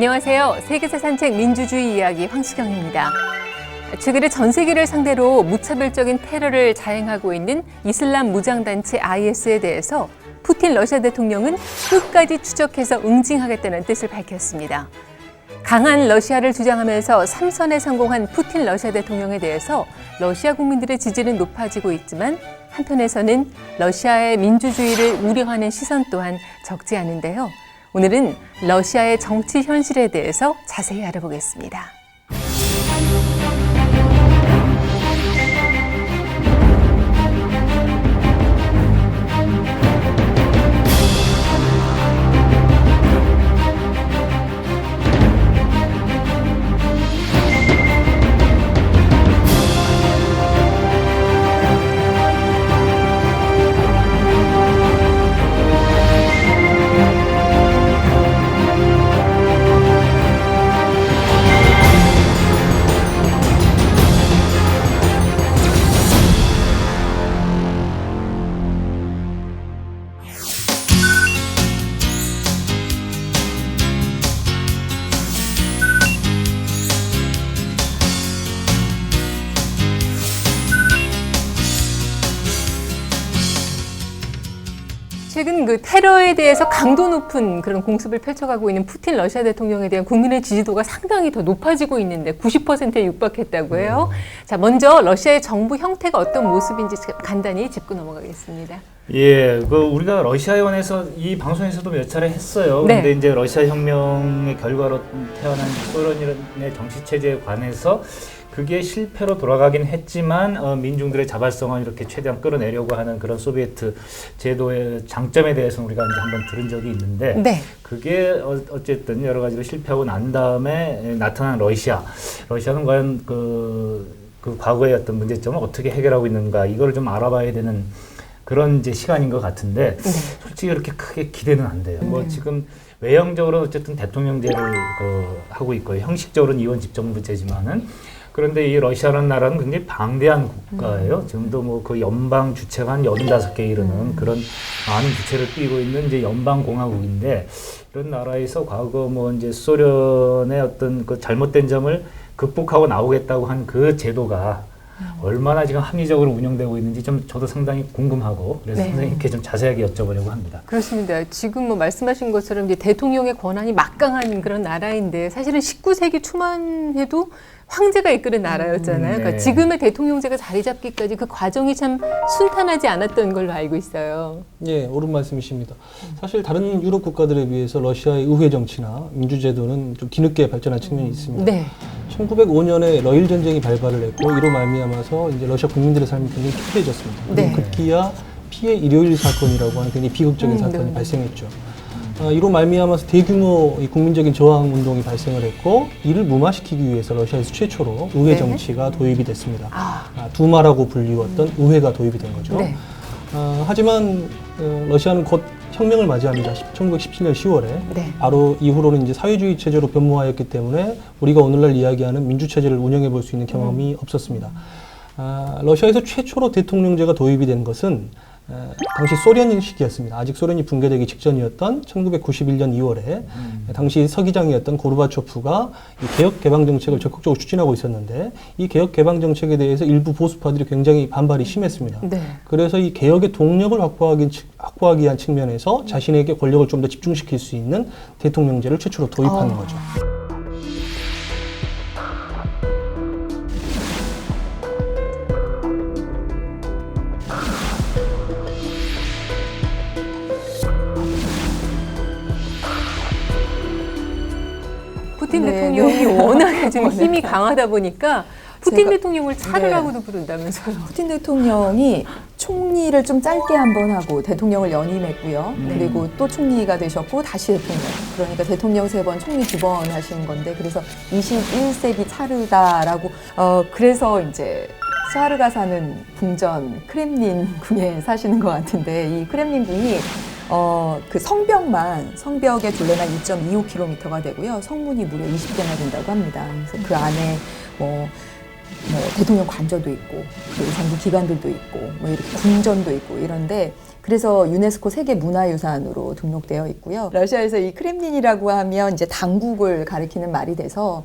안녕하세요. 세계사 산책 민주주의 이야기 황수경입니다. 최근에 전 세계를 상대로 무차별적인 테러를 자행하고 있는 이슬람 무장단체 IS에 대해서 푸틴 러시아 대통령은 끝까지 추적해서 응징하겠다는 뜻을 밝혔습니다. 강한 러시아를 주장하면서 삼선에 성공한 푸틴 러시아 대통령에 대해서 러시아 국민들의 지지는 높아지고 있지만 한편에서는 러시아의 민주주의를 우려하는 시선 또한 적지 않은데요. 오늘은 러시아의 정치 현실에 대해서 자세히 알아보겠습니다. 최근 그 테러에 대해서 강도 높은 그런 공습을 펼쳐가고 있는 푸틴 러시아 대통령에 대한 국민의 지지도가 상당히 더 높아지고 있는데 90%에 육박했다고 해요. 자, 먼저 러시아의 정부 형태가 어떤 모습인지 간단히 짚고 넘어가겠습니다. 예, 우리가 러시아연에서 이 방송에서도 몇 차례 했어요. 네. 그런데 이제 러시아 혁명의 결과로 태어난 소련의 정치 체제에 관해서 그게 실패로 돌아가긴 했지만 민중들의 자발성을 이렇게 최대한 끌어내려고 하는 그런 소비에트 제도의 장점에 대해서는 우리가 이제 한번 들은 적이 있는데 네. 그게 어쨌든 여러 가지로 실패하고 난 다음에 나타난 러시아는 과연 그 과거의 어떤 문제점을 어떻게 해결하고 있는가 이걸 좀 알아봐야 되는 그런 이제 시간인 것 같은데 솔직히 그렇게 크게 기대는 안 돼요. 뭐 지금 외형적으로 어쨌든 대통령제를 하고 있고요. 형식적으로는 이원 집정부제지만은 그런데 이 러시아라는 나라는 굉장히 방대한 국가예요. 지금도 뭐 그 연방 주체가 한 85개 이르는 그런 많은 주체를 띠고 있는 이제 연방 공화국인데 이런 나라에서 과거 뭐 이제 소련의 어떤 그 잘못된 점을 극복하고 나오겠다고 한 그 제도가 얼마나 지금 합리적으로 운영되고 있는지 좀 저도 상당히 궁금하고 그래서 선생님께 좀 자세하게 여쭤보려고 합니다. 그렇습니다. 지금 뭐 말씀하신 것처럼 이제 대통령의 권한이 막강한 그런 나라인데 사실은 19세기 초만 해도 황제가 이끄는 나라였잖아요. 그러니까 지금의 대통령제가 자리 잡기까지 그 과정이 참 순탄하지 않았던 걸로 알고 있어요. 예, 옳은 말씀이십니다. 사실 다른 유럽 국가들에 비해서 러시아의 의회 정치나 민주제도는 좀 뒤늦게 발전한 측면이 있습니다. 네. 1905년에 러일 전쟁이 발발을 했고 이로 말미암아서 이제 러시아 국민들의 삶이 굉장히 피폐해졌습니다. 네. 급기야 피해 일요일 사건이라고 하는 굉장히 비극적인 사건이 발생했죠. 이로 말미암아서 대규모 국민적인 저항 운동이 발생을 했고 이를 무마시키기 위해서 러시아에서 최초로 의회 정치가 도입이 됐습니다. 두마라고 불리웠던 의회가 도입이 된 거죠. 네. 하지만 러시아는 곧 혁명을 맞이합니다. 1917년 10월에 네. 바로 이후로는 이제 사회주의 체제로 변모하였기 때문에 우리가 오늘날 이야기하는 민주 체제를 운영해 볼 수 있는 경험이 없었습니다. 러시아에서 최초로 대통령제가 도입이 된 것은 당시 소련 시기였습니다. 아직 소련이 붕괴되기 직전이었던 1991년 2월에 당시 서기장이었던 고르바초프가 이 개혁 개방 정책을 적극적으로 추진하고 있었는데 이 개혁 개방 정책에 대해서 일부 보수파들이 굉장히 반발이 심했습니다. 네. 그래서 이 개혁의 동력을 확보하기 위한 측면에서 자신에게 권력을 좀 더 집중시킬 수 있는 대통령제를 최초로 도입하는 거죠. 푸틴 대통령이 워낙에 좀 힘이 강하다 보니까 푸틴 대통령을 차르라고도 부른다면서요. 푸틴 대통령이 총리를 좀 짧게 한번 하고 대통령을 연임했고요. 그리고 또 총리가 되셨고 다시 대통령. 그러니까 대통령 3번, 총리 2번 하신 건데 그래서 21세기 차르다라고 그래서 이제 차르가 사는 궁전 크렘린궁에 사시는 것 같은데 이 크렘린궁이 그 성벽의 둘레만 2.25km가 되고요. 성문이 무려 20개나 된다고 합니다. 그래서 그 안에 뭐 뭐 대통령 관저도 있고 그리고 정부 기관들도 있고 뭐 이렇게 궁전도 있고 이런데 그래서 유네스코 세계 문화유산으로 등록되어 있고요. 러시아에서 이 크렘린이라고 하면 이제 당국을 가리키는 말이 돼서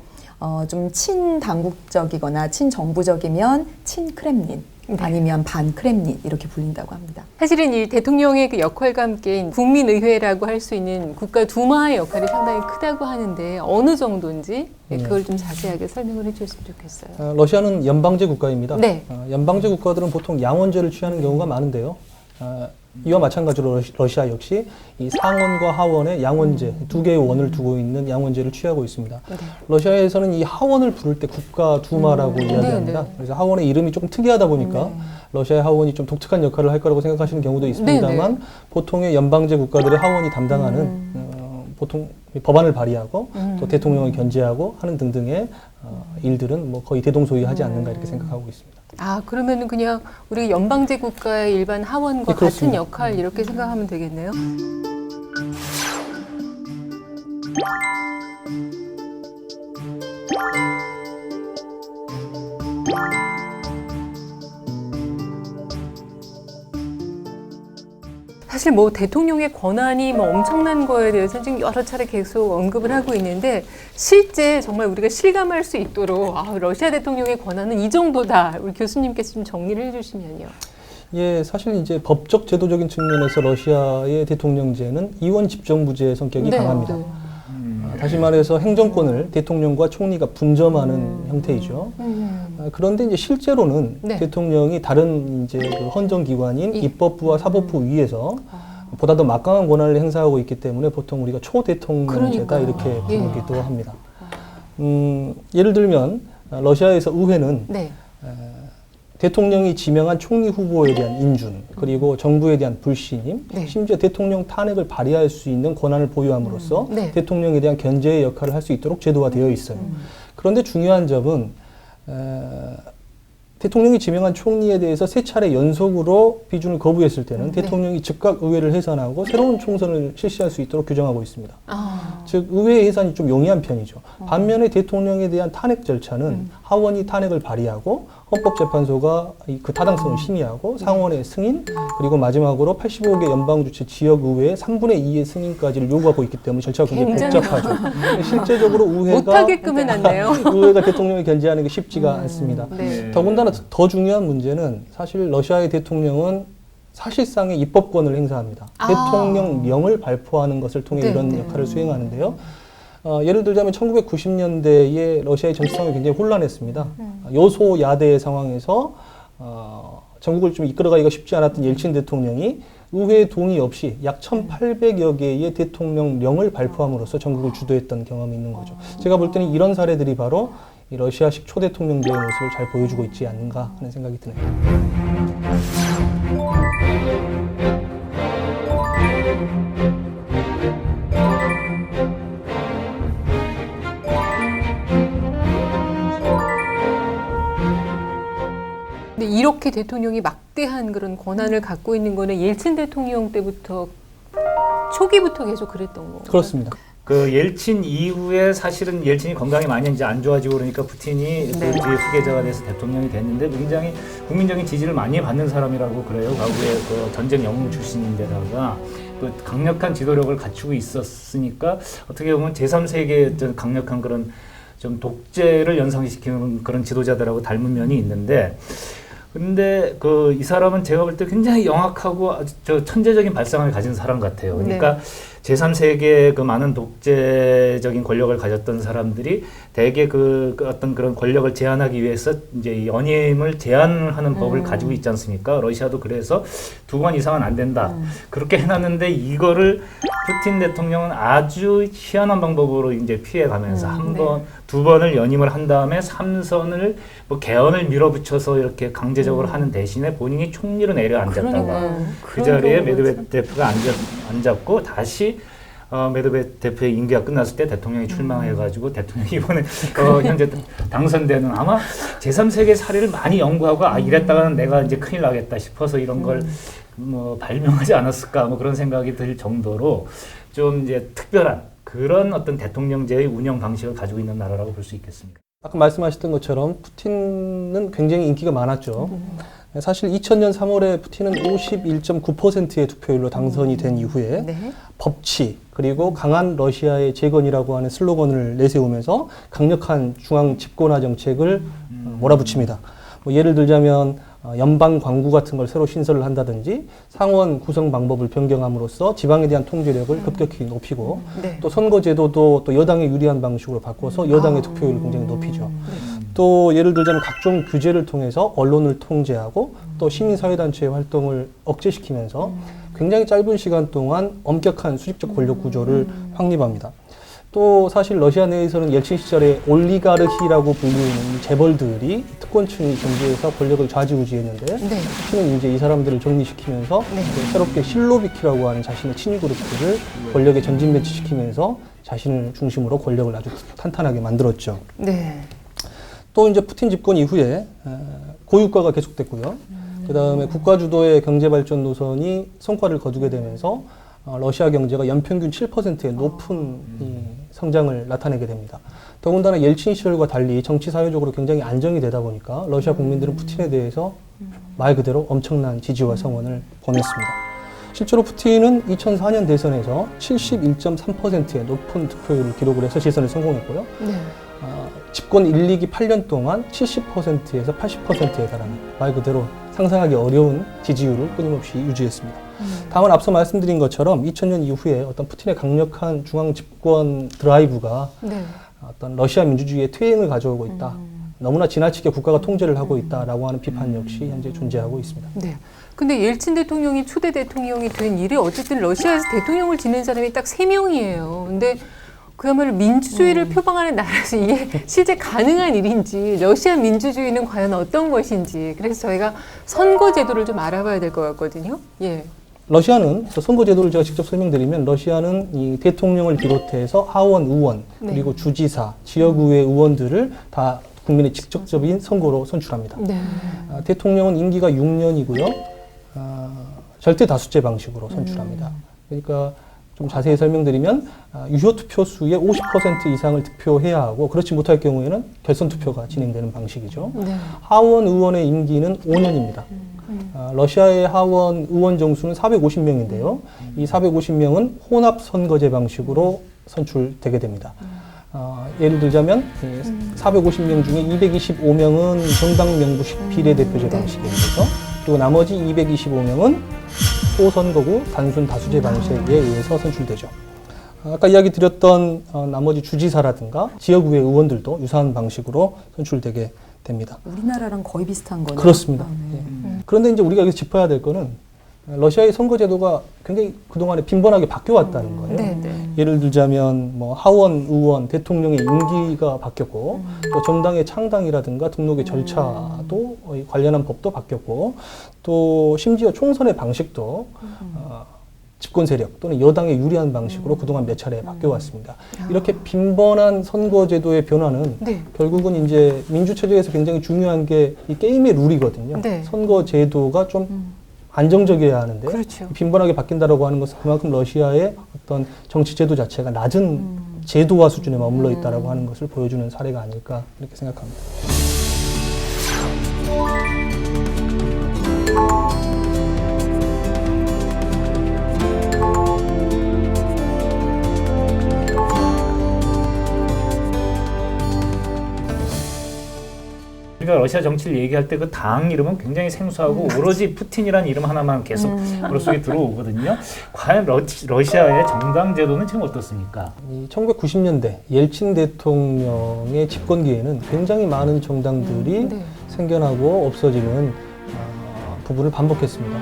좀 친당국적이거나 친정부적이면 친크렘린 아니면 반크렘린 이렇게 불린다고 합니다. 사실은 이 대통령의 그 역할과 함께 국민의회라고 할 수 있는 국가두마의 역할이 상당히 크다고 하는데 어느 정도인지 그걸 좀 자세하게 설명을 해주셨으면 좋겠어요. 러시아는 연방제 국가입니다. 네. 연방제 국가들은 보통 양원제를 취하는 경우가 많은데요. 이와 마찬가지로 러시아 역시 이 상원과 하원의 양원제 두 개의 원을 두고 있는 양원제를 취하고 있습니다. 네. 러시아에서는 이 하원을 부를 때 국가 두마라고 이야기합니다. 네, 네. 그래서 하원의 이름이 조금 특이하다 보니까 러시아의 하원이 좀 독특한 역할을 할 거라고 생각하시는 경우도 있습니다만 네, 네. 보통의 연방제 국가들의 하원이 담당하는 보통 법안을 발의하고 또 대통령을 견제하고 하는 등등의 일들은 뭐 거의 대동소이하지 않는가 이렇게 생각하고 있습니다. 아, 그러면은 그냥 우리 연방제 국가의 일반 하원과 네, 같은 그렇습니다. 역할 이렇게 생각하면 되겠네요. 사실 뭐 대통령의 권한이 뭐 엄청난 거에 대해서 지금 여러 차례 계속 언급을 하고 있는데 실제 정말 우리가 실감할 수 있도록 러시아 대통령의 권한은 이 정도다. 우리 교수님께서 좀 정리를 해주시면요. 예, 사실 이제 법적 제도적인 측면에서 러시아의 대통령제는 이원 집정부제의 성격이 네, 강합니다. 네. 다시 말해서 행정권을 대통령과 총리가 분점하는 형태이죠. 그런데 이제 실제로는 네. 대통령이 다른 이제 그 헌정기관인 입법부와 사법부 위에서 보다 더 막강한 권한을 행사하고 있기 때문에 보통 우리가 초대통령제다 그러니까요. 이렇게 예. 부르기도 합니다. 예를 들면 러시아에서 의회는 네. 대통령이 지명한 총리 후보에 대한 인준, 그리고 정부에 대한 불신임, 네. 심지어 대통령 탄핵을 발의할 수 있는 권한을 보유함으로써 네. 대통령에 대한 견제의 역할을 할 수 있도록 제도화 되어 있어요. 그런데 중요한 점은 대통령이 지명한 총리에 대해서 세 차례 연속으로 비준을 거부했을 때는 네. 대통령이 즉각 의회를 해산하고 새로운 총선을 실시할 수 있도록 규정하고 있습니다. 아, 즉 의회 해산이 좀 용이한 편이죠. 반면에 대통령에 대한 탄핵 절차는 하원이 탄핵을 발의하고 헌법재판소가 그 타당성을 심의하고 상원의 승인 그리고 마지막으로 85개 연방주체 지역의회의 3분의 2의 승인까지를 요구하고 있기 때문에 절차가 굉장히 굉장히 복잡하죠. 실제적으로 의회가 못하게끔 해놨네요. 의회가 대통령을 견제하는 게 쉽지가 않습니다. 네. 더군다나 더 중요한 문제는 사실 러시아의 대통령은 사실상의 입법권을 행사합니다. 아. 대통령령을 발표하는 것을 통해 네, 이런 네. 역할을 수행하는데요. 예를 들자면 1990년대에 러시아의 정치 상황이 굉장히 혼란했습니다. 여소야대 상황에서 전국을 좀 이끌어가기가 쉽지 않았던 옐친 대통령이 의회 동의 없이 약 1,800여 개의 대통령령을 발표함으로써 전국을 주도했던 경험이 있는 거죠. 제가 볼 때는 이런 사례들이 바로 이 러시아식 초대통령제의 모습을 잘 보여주고 있지 않는가 하는 생각이 드네요. 근데 이렇게 대통령이 막대한 그런 권한을 갖고 있는 거는 옐친 대통령 때부터 초기부터 계속 그랬던 거예요. 그렇습니다. 그 옐친 이후에 사실은 옐친이 건강이 많이 이제 안 좋아지고 그러니까 푸틴이 그 네. 뒤에 후계자가 돼서 대통령이 됐는데 굉장히 국민적인 지지를 많이 받는 사람이라고 그래요. 과거에 그 전쟁 영웅 출신인데다가 그 강력한 지도력을 갖추고 있었으니까 어떻게 보면 제3세계의 강력한 그런 좀 독재를 연상시키는 그런 지도자들하고 닮은 면이 있는데 근데 그 이 사람은 제가 볼 때 굉장히 영악하고 아주 저 천재적인 발상을 가진 사람 같아요. 그러니까 네. 제3세계의 그 많은 독재적인 권력을 가졌던 사람들이 대개 그 어떤 그런 권력을 제한하기 위해서 이제 연임을 제한하는 법을 가지고 있지 않습니까? 러시아도 그래서 2번 이상은 안 된다. 그렇게 해놨는데 이거를 푸틴 대통령은 아주 희한한 방법으로 이제 피해가면서 한 번, 2번을 연임을 한 다음에 3선을 뭐 개헌을 밀어붙여서 이렇게 강제적으로 하는 대신에 본인이 총리로 내려앉았다가 그러니까요. 그 자리에 메드베데프가 앉았고 다시 메드베데프의 임기가 끝났을 때 대통령이 출마해가지고 대통령이 이번에 현재 당선되는 아마 제3세계 사례를 많이 연구하고 이랬다가는 내가 이제 큰일 나겠다 싶어서 이런 걸 뭐 발명하지 않았을까 뭐 그런 생각이 들 정도로 좀 이제 특별한 그런 어떤 대통령제의 운영 방식을 가지고 있는 나라라고 볼 수 있겠습니다. 아까 말씀하셨던 것처럼 푸틴은 굉장히 인기가 많았죠. 사실 2000년 3월에 푸틴은 51.9%의 투표율로 당선이 된 이후에 네. 법치 그리고 강한 러시아의 재건이라고 하는 슬로건을 내세우면서 강력한 중앙 집권화 정책을 몰아붙입니다. 뭐 예를 들자면 연방 광구 같은 걸 새로 신설을 한다든지 상원 구성 방법을 변경함으로써 지방에 대한 통제력을 급격히 높이고 네. 또 선거 제도도 또 여당에 유리한 방식으로 바꿔서 여당의 투표율을 굉장히 높이죠. 또 예를 들자면 각종 규제를 통해서 언론을 통제하고 또 시민사회단체의 활동을 억제시키면서 굉장히 짧은 시간 동안 엄격한 수직적 권력 구조를 확립합니다. 또 사실 러시아 내에서는 옐친 시절에 올리가르히라고 불리는 재벌들이 특권층이 존재해서 권력을 좌지우지했는데 네. 푸틴은 이제 이 사람들을 정리시키면서 새롭게 실로비키라고 하는 자신의 친위 그룹들을 권력에 전진 배치시키면서 자신을 중심으로 권력을 아주 탄탄하게 만들었죠. 네. 또 이제 푸틴 집권 이후에 고유가가 계속됐고요. 그 다음에 국가 주도의 경제 발전 노선이 성과를 거두게 되면서 러시아 경제가 연평균 7%의 높은 이 성장을 나타내게 됩니다. 더군다나 옐친 시절과 달리 정치 사회적으로 굉장히 안정이 되다 보니까 러시아 국민들은 푸틴에 대해서 말 그대로 엄청난 지지와 성원을 보냈습니다. 실제로 푸틴은 2004년 대선에서 71.3%의 높은 득표율을 기록을 해서 재선에 성공했고요. 네. 집권 1, 2기 8년 동안 70%에서 80%에 달하는 말 그대로 상상하기 어려운 지지율을 끊임없이 유지했습니다. 다만 앞서 말씀드린 것처럼 2000년 이후에 어떤 푸틴의 강력한 중앙 집권 드라이브가 네. 어떤 러시아 민주주의의 퇴행을 가져오고 있다. 너무나 지나치게 국가가 통제를 하고 있다라고 하는 비판 역시 현재 존재하고 있습니다. 네. 근데 옐친 대통령이 초대 대통령이 된 일이 어쨌든 러시아에서 대통령을 지낸 사람이 딱 3명이에요. 근데 그야말로 민주주의를 표방하는 나라에서 이게 실제 가능한 일인지, 러시아 민주주의는 과연 어떤 것인지, 그래서 저희가 선거 제도를 좀 알아봐야 될 것 같거든요. 예. 러시아는 선거 제도를 제가 직접 설명드리면 러시아는 이 대통령을 비롯해서 하원 의원 그리고 주지사, 지역의회 의원들을 다 국민의 직접적인 선거로 선출합니다. 네. 대통령은 임기가 6년이고요. 절대 다수제 방식으로 선출합니다. 그러니까 좀 자세히 설명드리면 유효 투표 수의 50% 이상을 득표해야 하고 그렇지 못할 경우에는 결선 투표가 진행되는 방식이죠. 네. 하원 의원의 임기는 5년입니다. 러시아의 하원 의원 정수는 450명인데요. 이 450명은 혼합 선거제 방식으로 선출되게 됩니다. 예를 들자면 450명 중에 225명은 정당 명부식 비례대표제 방식에 의해서 그리고 나머지 225명은 소선거구 단순 다수제 방식에 의해서 선출되죠. 아까 이야기 드렸던 나머지 주지사라든가 지역의회 의원들도 유사한 방식으로 선출되게 됩니다. 우리나라랑 거의 비슷한 거네요. 그렇습니다. 네. 그런데 이제 우리가 여기서 짚어야 될 거는 러시아의 선거 제도가 굉장히 그동안에 빈번하게 바뀌어왔다는 거예요. 네, 네. 예를 들자면 뭐 하원, 의원, 대통령의 임기가 바뀌었고 또 정당의 창당이라든가 등록의 절차도 관련한 법도 바뀌었고 또 심지어 총선의 방식도 집권 세력 또는 여당에 유리한 방식으로 그동안 몇 차례 바뀌어왔습니다. 이렇게 빈번한 선거 제도의 변화는 네. 결국은 이제 민주 체제에서 굉장히 중요한 게 이 게임의 룰이거든요. 네. 선거 제도가 좀 안정적이어야 하는데 그렇죠. 빈번하게 바뀐다라고 하는 것은 그만큼 러시아의 어떤 정치 제도 자체가 낮은 제도화 수준에 머물러 있다라고 하는 것을 보여주는 사례가 아닐까 이렇게 생각합니다. 우리가 러시아 정치를 얘기할 때 그 당 이름은 굉장히 생소하고 오로지 푸틴이라는 이름 하나만 계속 머릿속에 들어오거든요. 과연 러시아의 정당 제도는 지금 어떻습니까? 이 1990년대 옐친 대통령의 집권기에는 굉장히 많은 정당들이 네. 생겨나고 없어지는 부분을 반복했습니다.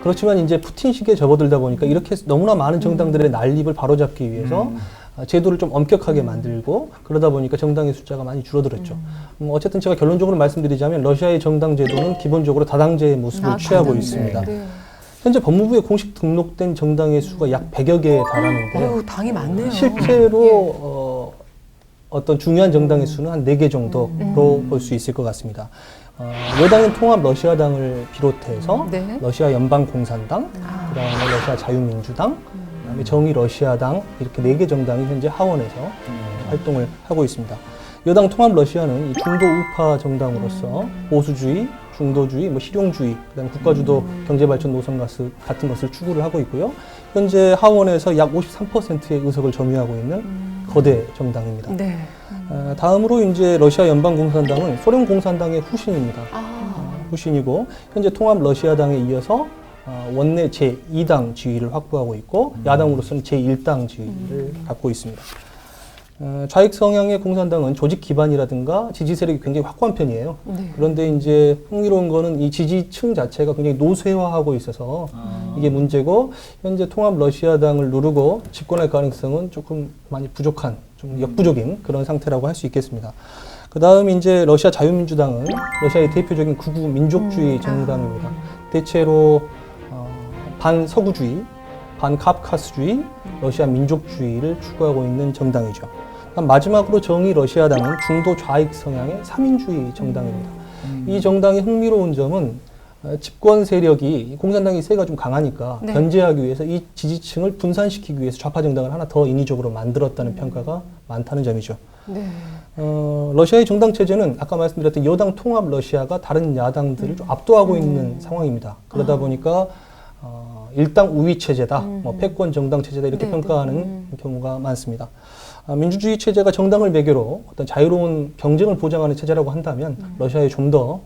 그렇지만 이제 푸틴 시기에 접어들다 보니까 이렇게 너무나 많은 정당들의 난립을 바로잡기 위해서 제도를 좀 엄격하게 만들고 그러다 보니까 정당의 숫자가 많이 줄어들었죠. 어쨌든 제가 결론적으로 말씀드리자면 러시아의 정당 제도는 기본적으로 다당제의 모습을 취하고 다당제. 있습니다. 네. 현재 법무부에 공식 등록된 정당의 수가 약 100여 개에 달하는데 어휴, 당이 많네요. 실제로 어떤 중요한 정당의 수는 한 4개 정도로 볼 수 있을 것 같습니다. 여당은 통합 러시아당을 비롯해서 네. 러시아 연방공산당, 그다음에 러시아 자유민주당, 그다음에 정의 러시아당 이렇게 4개 정당이 현재 하원에서 활동을 하고 있습니다. 여당 통합 러시아는 이 중도 우파 정당으로서 보수주의, 중도주의, 뭐 실용주의, 그다음에 국가주도 경제발전 노선 같은 것을 추구를 하고 있고요. 현재 하원에서 약 53%의 의석을 점유하고 있는 거대 정당입니다. 네. 다음으로 이제 러시아 연방공산당은 소련 공산당의 후신입니다. 아. 후신이고 현재 통합 러시아당에 이어서 원내 제2당 지위를 확보하고 있고 야당으로서는 제1당 지위를 갖고 있습니다. 좌익 성향의 공산당은 조직 기반이라든가 지지 세력이 굉장히 확고한 편이에요. 네. 그런데 이제 흥미로운 거는 이 지지층 자체가 굉장히 노쇠화하고 있어서 이게 문제고 현재 통합 러시아당을 누르고 집권할 가능성은 조금 많이 부족한, 좀 역부족인 그런 상태라고 할 수 있겠습니다. 그 다음 이제 러시아 자유민주당은 러시아의 대표적인 극우 민족주의 정당입니다. 대체로 반서구주의, 반카프카스주의, 러시아 민족주의를 추구하고 있는 정당이죠. 마지막으로 정의 러시아당은 중도 좌익 성향의 3인주의 정당입니다. 이 정당의 흥미로운 점은 집권 세력이 공산당이 세가 좀 강하니까 네. 견제하기 위해서 이 지지층을 분산시키기 위해서 좌파 정당을 하나 더 인위적으로 만들었다는 평가가 많다는 점이죠. 네. 러시아의 정당 체제는 아까 말씀드렸던 여당 통합 러시아가 다른 야당들을 좀 압도하고 있는 상황입니다. 그러다 보니까 일당 우위 체제다, 뭐 패권 정당 체제다 이렇게 네, 평가하는 경우가 많습니다. 민주주의 체제가 정당을 매개로 어떤 자유로운 경쟁을 보장하는 체제라고 한다면 러시아에 좀 더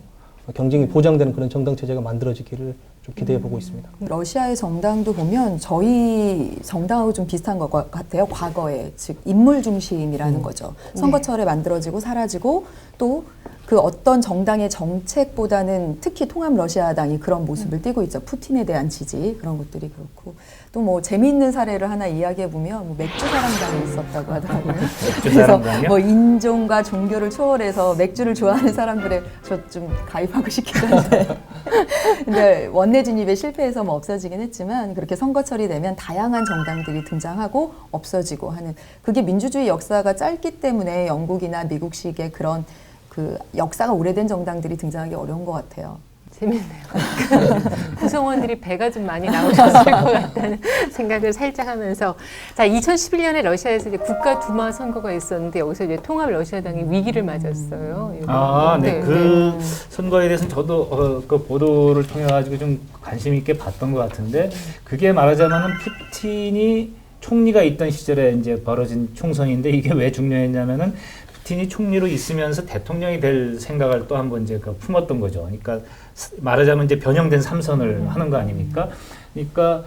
경쟁이 보장되는 그런 정당 체제가 만들어지기를 좀 기대해 보고 있습니다. 러시아의 정당도 보면 저희 정당하고 좀 비슷한 것 같아요. 과거에 즉 인물 중심이라는 거죠. 선거철에 만들어지고 사라지고 또 그 어떤 정당의 정책보다는 특히 통합 러시아당이 그런 모습을 띠고 있죠. 푸틴에 대한 지지 그런 것들이 그렇고 또 뭐 재미있는 사례를 하나 이야기해 보면 뭐 맥주 사랑당이 있었다고 하더라고요. 그래서 뭐 인종과 종교를 초월해서 맥주를 좋아하는 사람들의 저 좀 가입하고 싶긴 한데 근데 원내 진입에 실패해서 뭐 없어지긴 했지만 그렇게 선거철이 되면 다양한 정당들이 등장하고 없어지고 하는 그게 민주주의 역사가 짧기 때문에 영국이나 미국식의 그런 그 역사가 오래된 정당들이 등장하기 어려운 것 같아요. 재밌네요. 구성원들이 배가 좀 많이 나오셨을 것 같다는 생각을 살짝 하면서 자 2011년에 러시아에서 이제 국가 두마 선거가 있었는데 여기서 이제 통합 러시아당이 위기를 맞았어요. 네. 그 선거에 대해서는 저도 그 보도를 통해 가지고 좀 관심 있게 봤던 것 같은데 그게 말하자면은 푸틴이 총리가 있던 시절에 이제 벌어진 총선인데 이게 왜 중요했냐면은 푸틴이 총리로 있으면서 대통령이 될 생각을 또 한번 이제 품었던 거죠. 그러니까 말하자면 이제 변형된 삼선을 하는 거 아닙니까? 그러니까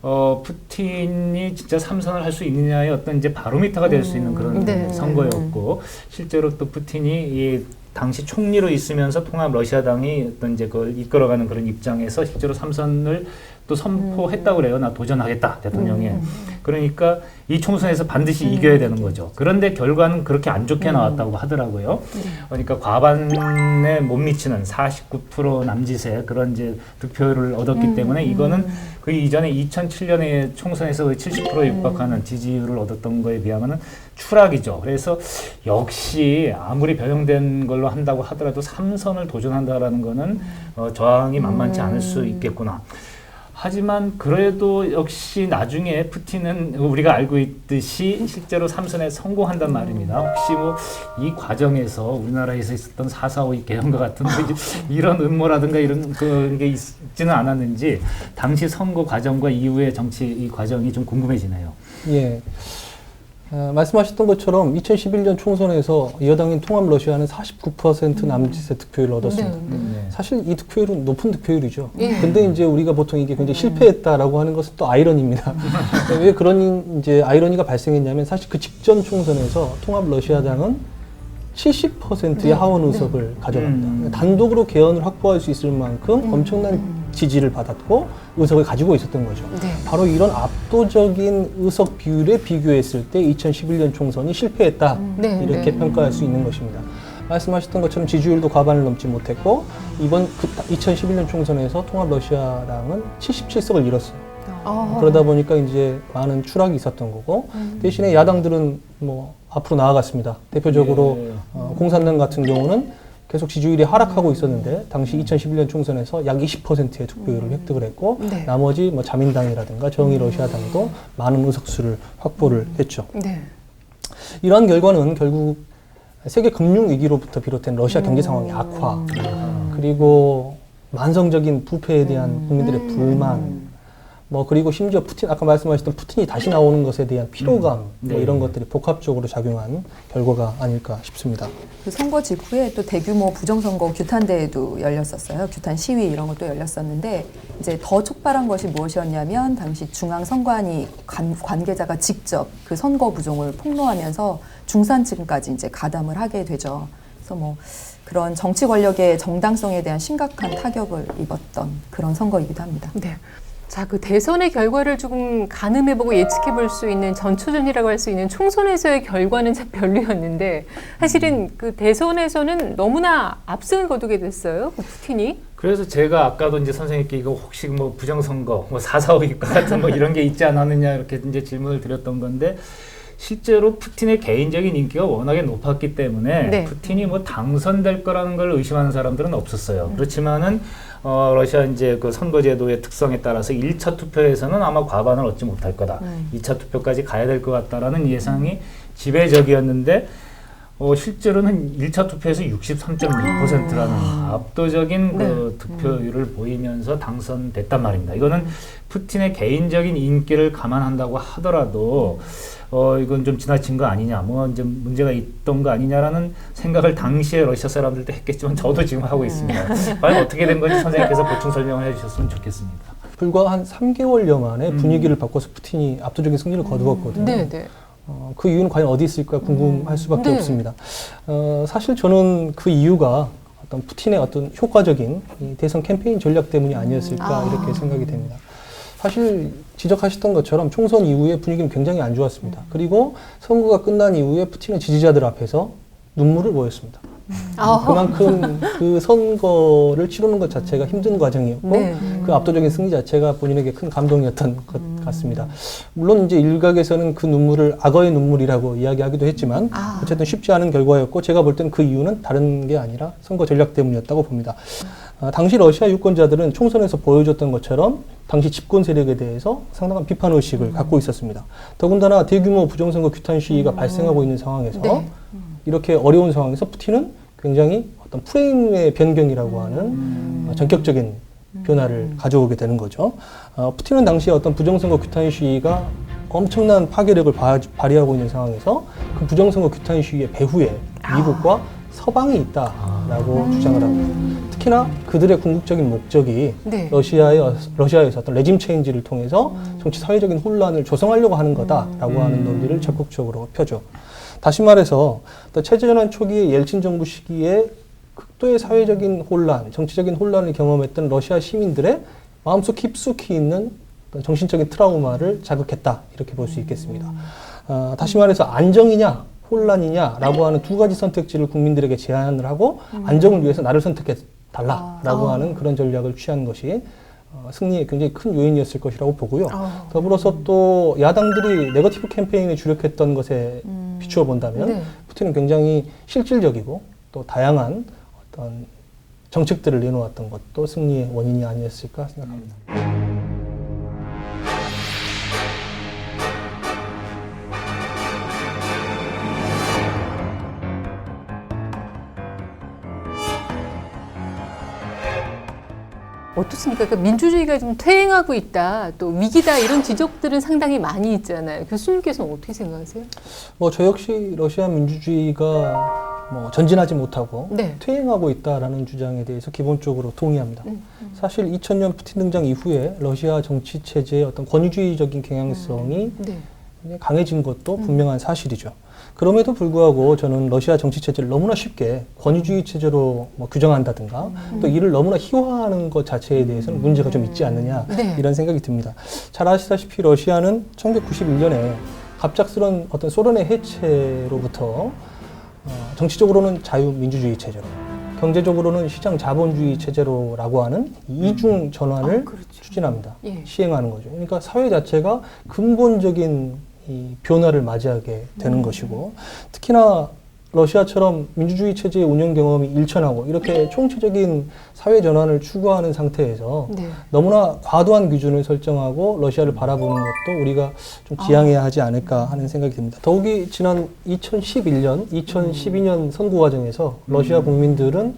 푸틴이 진짜 삼선을 할 수 있느냐의 어떤 이제 바로미터가 될 수 있는 그런 선거였고 실제로 또 푸틴이 이 당시 총리로 있으면서 통합 러시아당이 어떤 이제 그걸 이끌어가는 그런 입장에서 실제로 삼선을 또 선포했다고 그래요. 나 도전하겠다 대통령에. 그러니까 이 총선에서 반드시 이겨야 되는 거죠. 그런데 결과는 그렇게 안 좋게 나왔다고 하더라고요. 그러니까 과반에 못 미치는 49% 남짓의 그런 이제 득표율을 얻었기 때문에 이거는 그 이전에 2007년에 총선에서 70%에 육박하는 지지율을 얻었던 거에 비하면은 추락이죠. 그래서 역시 아무리 변형된 걸로 한다고 하더라도 삼선을 도전한다라는 거는 저항이 만만치 않을 수 있겠구나. 하지만 그래도 역시 나중에 푸틴은 우리가 알고 있듯이 실제로 삼선에 성공한단 말입니다. 혹시 뭐 이 과정에서 우리나라에서 있었던 4.4.5 개헌과 같은 이런 음모라든가 이런 그런 게 있지는 않았는지 당시 선거 과정과 이후의 정치 이 과정이 좀 궁금해지네요. 예. 말씀하셨던 것처럼 2011년 총선에서 여당인 통합 러시아는 49% 남짓의 득표율을 얻었습니다. 사실 이 득표율은 높은 득표율이죠. 근데 이제 우리가 보통 이게 굉장히 실패했다라고 하는 것은 또 아이러니입니다. 왜 그런 이제 아이러니가 발생했냐면 사실 그 직전 총선에서 통합 러시아당은 70%의 하원 의석을 가져갑니다. 단독으로 개헌을 확보할 수 있을 만큼 엄청난 지지를 받았고 의석을 가지고 있었던 거죠. 바로 이런 압도적인 의석 비율에 비교했을 때 2011년 총선이 실패했다 이렇게 평가할 수 있는 것입니다. 말씀하셨던 것처럼 지지율도 과반을 넘지 못했고 이번 2011년 총선에서 통합 러시아당은 77석을 잃었어요. 그러다 보니까 이제 많은 추락이 있었던 거고 대신에 야당들은 뭐 앞으로 나아갔습니다. 대표적으로 공산당 같은 경우는 계속 지지율이 하락하고 있었는데 당시 2011년 총선에서 약 20%의 득표율을 획득을 했고 나머지 뭐 자민당이라든가 정의 러시아당도 많은 의석수를 확보를 했죠. 이러한 결과는 결국 세계 금융 위기로부터 비롯된 러시아 경제 상황의 악화, 그리고 만성적인 부패에 대한 국민들의 불만, 뭐 그리고 심지어 푸틴 아까 말씀하셨던 푸틴이 다시 나오는 것에 대한 피로감, 네. 뭐 이런 것들이 복합적으로 작용한 결과가 아닐까 싶습니다. 그 선거 직후에 또 대규모 부정선거 규탄대회도 열렸었어요. 규탄 시위 이런 것도 열렸었는데 이제 더 촉발한 것이 무엇이었냐면 당시 중앙선관위 관계자가 직접 그 선거 부정을 폭로하면서 중산층까지 이제 가담을 하게 되죠. 그래서 뭐 그런 정치 권력의 정당성에 대한 심각한 타격을 입었던 그런 선거이기도 합니다. 네. 자, 그 대선의 결과를 조금 가늠해보고 예측해볼 수 있는 전초전이라고 할 수 있는 총선에서의 결과는 참 별로였는데 사실은 그 대선에서는 너무나 압승을 거두게 됐어요. 그 푸틴이. 그래서 제가 아까도 이제 선생님께 이거 혹시 뭐 부정선거, 뭐 4.4.5 같은 뭐 이런 게 있지 않았느냐 이렇게 이제 질문을 드렸던 건데 실제로 푸틴의 개인적인 인기가 워낙에 높았기 때문에 네. 푸틴이 뭐 당선될 거라는 걸 의심하는 사람들은 없었어요. 그렇지만은 러시아 이제 그 선거제도의 특성에 따라서 1차 투표에서는 아마 과반을 얻지 못할 거다. 2차 투표까지 가야 될 것 같다라는 예상이 지배적이었는데 실제로는 1차 투표에서 63.2%라는 압도적인 네. 그 득표율을 보이면서 당선됐단 말입니다. 이거는 푸틴의 개인적인 인기를 감안한다고 하더라도 이건 좀 지나친 거 아니냐, 뭐 이제 문제가 있던 거 아니냐라는 생각을 당시에 러시아 사람들도 했겠지만 저도 지금 하고 있습니다. 과연 어떻게 된 건지 선생님께서 보충 설명을 해주셨으면 좋겠습니다. 불과 한 3개월여 만에 분위기를 바꿔서 푸틴이 압도적인 승리를 거두었거든요. 네, 네. 그 이유는 과연 어디 있을까 궁금할 수밖에 네. 없습니다. 사실 저는 그 이유가 어떤 푸틴의 어떤 효과적인 이 대선 캠페인 전략 때문이 아니었을까 이렇게 생각이 됩니다. 사실 지적하셨던 것처럼 총선 이후에 분위기는 굉장히 안 좋았습니다. 그리고 선거가 끝난 이후에 푸틴의 지지자들 앞에서 눈물을 보였습니다. 그만큼 그 선거를 치르는 것 자체가 힘든 과정이었고 네. 그 압도적인 승리 자체가 본인에게 큰 감동이었던 것 같습니다. 물론 이제 일각에서는 그 눈물을 악어의 눈물이라고 이야기하기도 했지만 어쨌든 쉽지 않은 결과였고 제가 볼 때는 그 이유는 다른 게 아니라 선거 전략 때문이었다고 봅니다. 당시 러시아 유권자들은 총선에서 보여줬던 것처럼 당시 집권 세력에 대해서 상당한 비판 의식을 갖고 있었습니다. 더군다나 대규모 부정선거 규탄 시위가 발생하고 있는 상황에서 네. 이렇게 어려운 상황에서 푸틴은 굉장히 어떤 프레임의 변경이라고 하는 전격적인 변화를 가져오게 되는 거죠. 푸틴은 당시에 어떤 부정선거 규탄 시위가 엄청난 파괴력을 발휘하고 있는 상황에서 그 부정선거 규탄 시위의 배후에 미국과 서방이 있다라고 주장을 하고 특히나 그들의 궁극적인 목적이 네. 러시아에서 어떤 레짐 체인지를 통해서 정치 사회적인 혼란을 조성하려고 하는 거다라고 하는 논리를 적극적으로 펴죠. 다시 말해서 체제전환 초기의 옐친 정부 시기에 극도의 사회적인 혼란, 정치적인 혼란을 경험했던 러시아 시민들의 마음속 깊숙이 있는 정신적인 트라우마를 자극했다 이렇게 볼 수 있겠습니다. 다시 말해서 안정이냐 혼란이냐라고 하는 두 가지 선택지를 국민들에게 제안을 하고 안정을 위해서 나를 선택해 달라라고 하는 그런 전략을 취한 것이 승리에 굉장히 큰 요인이었을 것이라고 보고요. 더불어서 또 야당들이 네거티브 캠페인에 주력했던 것에 비추어 본다면 네. 푸틴은 굉장히 실질적이고 또 다양한 어떤 정책들을 내놓았던 것도 승리의 원인이 아니었을까 생각합니다. 어떻습니까? 그러니까 민주주의가 좀 퇴행하고 있다, 또 위기다 이런 지적들은 상당히 많이 있잖아요. 교수님께서는 어떻게 생각하세요? 저 역시 러시아 민주주의가 전진하지 못하고 네. 퇴행하고 있다라는 주장에 대해서 기본적으로 동의합니다. 사실 2000년 푸틴 등장 이후에 러시아 정치 체제의 어떤 권위주의적인 경향성이 네. 굉장히 강해진 것도 분명한 사실이죠. 그럼에도 불구하고 저는 러시아 정치 체제를 너무나 쉽게 권위주의 체제로 규정한다든가 또 이를 너무나 희화화하는 것 자체에 대해서는 문제가 좀 있지 않느냐 네. 이런 생각이 듭니다. 잘 아시다시피 러시아는 1991년에 갑작스런 어떤 소련의 해체로부터 정치적으로는 자유민주주의 체제로 경제적으로는 시장 자본주의 체제로라고 하는 이중 전환을 그렇죠. 추진합니다. 예. 시행하는 거죠. 그러니까 사회 자체가 근본적인 이 변화를 맞이하게 되는 것이고 특히나 러시아처럼 민주주의 체제의 운영 경험이 일천하고 이렇게 총체적인 사회 전환을 추구하는 상태에서 네. 너무나 과도한 기준을 설정하고 러시아를 바라보는 것도 우리가 좀 지양해야 하지 않을까 하는 생각이 듭니다. 더욱이 지난 2011년, 2012년 선거 과정에서 러시아 국민들은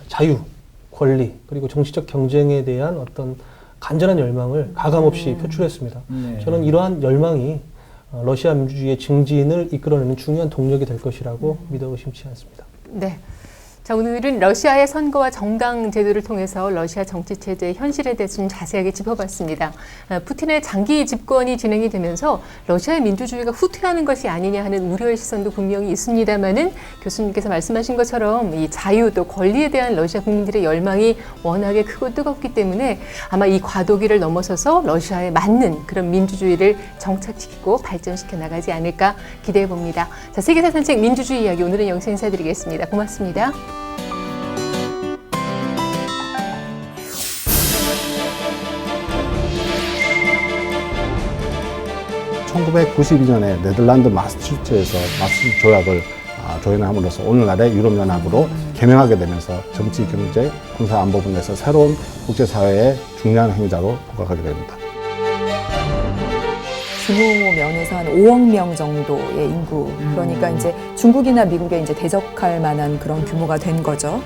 자유, 권리, 그리고 정치적 경쟁에 대한 어떤 간절한 열망을 가감없이 표출했습니다. 네. 저는 이러한 열망이 러시아 민주주의의 증진을 이끌어내는 중요한 동력이 될 것이라고 믿어 의심치 않습니다. 네. 자, 오늘은 러시아의 선거와 정당 제도를 통해서 러시아 정치 체제의 현실에 대해서 좀 자세하게 짚어봤습니다. 푸틴의 장기 집권이 진행이 되면서 러시아의 민주주의가 후퇴하는 것이 아니냐 하는 우려의 시선도 분명히 있습니다만은 교수님께서 말씀하신 것처럼 이 자유 또 권리에 대한 러시아 국민들의 열망이 워낙에 크고 뜨겁기 때문에 아마 이 과도기를 넘어서서 러시아에 맞는 그런 민주주의를 정착시키고 발전시켜 나가지 않을까 기대해 봅니다. 자, 세계사 산책 민주주의 이야기 오늘은 여기서 인사드리겠습니다. 고맙습니다. 1992년에 네덜란드 마스트리츠에서 마스트리츠 조약을 조연함으로써 오늘날의 유럽연합으로 개명하게 되면서 정치, 경제, 군사, 안보 분야에서 새로운 국제사회의 중요한 행자로 부각하게 됩니다. 규모 면에서 한 5억 명 정도의 인구, 그러니까 이제 중국이나 미국에 이제 대적할 만한 그런 규모가 된 거죠.